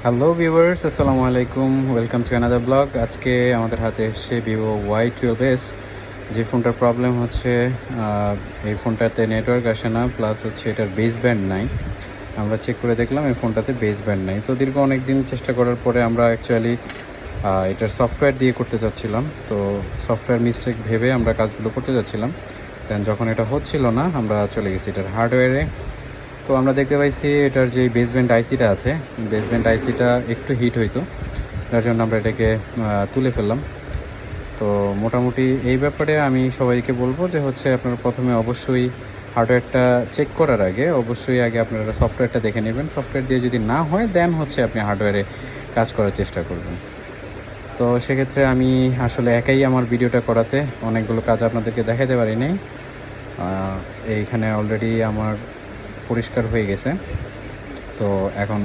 Hello viewers, আসসালামু আলাইকুম। Welcome to another blog. আজকে আমাদের হাতে এসছে Vivo Y12s। যে ফোনটার প্রবলেম হচ্ছে এই ফোনটাতে নেটওয়ার্ক আসে না, প্লাস হচ্ছে এটার বেস ব্যান্ড নাই। আমরা চেক করে দেখলাম এই ফোনটাতে বেস ব্যান্ড নাই। তো দীর্ঘ অনেক দিন চেষ্টা করার পরে আমরা অ্যাকচুয়ালি এটার সফটওয়্যার দিয়ে করতে চাচ্ছিলাম। তো সফটওয়্যার মিস্টেক ভেবে আমরা কাজগুলো করতে যাচ্ছিলাম। দেন যখন এটা হচ্ছিল না, আমরা চলে গেছি এটার হার্ডওয়্যারে। তো আমরা দেখতে পাইছি এটার যে বেসব্যান্ড আইসিটা আছে, বেসব্যান্ড আইসিটা একটু হিট হইতো, যার জন্য আমরা এটাকে তুলে ফেললাম। তো মোটামুটি এই ব্যাপারে আমি সবাইকে বলবো যে হচ্ছে আপনারা প্রথমে অবশ্যই হার্ডওয়্যারটা চেক করার আগে অবশ্যই আগে আপনারা সফটওয়্যারটা দেখে নেবেন। সফটওয়্যার দিয়ে যদি না হয় দেন হচ্ছে আপনি হার্ডওয়্যারে কাজ করার চেষ্টা করবেন। তো সেক্ষেত্রে আমি আসলে একাই আমার ভিডিওটা করাতে অনেকগুলো কাজ আপনাদেরকে দেখাতে পারি নাই। এইখানে অলরেডি আমার পরিষ্কার হয়ে গেছে। তো এখন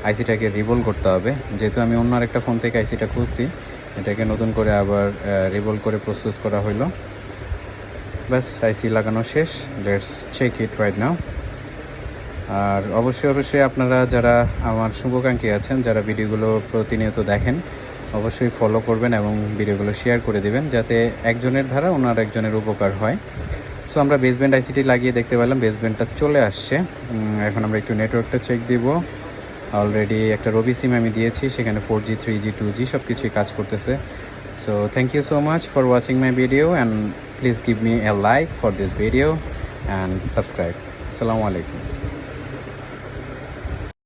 আইসিটাকে রিভোল করতে হবে, যেহেতু আমি অন্য আরেকটা ফোন থেকে আইসিটা খুলছি, এটাকে নতুন করে আবার রিভোল করে প্রস্তুত করা হলো। ব্যাস, আইসি লাগানো শেষ। Let's check it right now. আর অবশ্যই আপনারা যারা আমার শুভাকাঙ্ক্ষী আছেন, যারা ভিডিওগুলো প্রতিনিয়ত দেখেন, অবশ্যই ফলো করবেন এবং ভিডিওগুলো শেয়ার করে দেবেন, যাতে একজনের দ্বারা অন্য আরেকজনের উপকার হয়। সো আমরা বেসব্যান্ড আইসিটি লাগিয়ে দেখতে পেলাম বেসব্যান্ডটা চলে আসছে। এখন আমরা একটু নেটওয়ার্কটা চেক দিব। অলরেডি একটা রবি সিম আমি দিয়েছি, সেখানে 4G 3G 2G সব কিছুই কাজ করতেছে। So thank you so much for watching my video and please give me a like for this video and subscribe. আসসালামু আলাইকুম।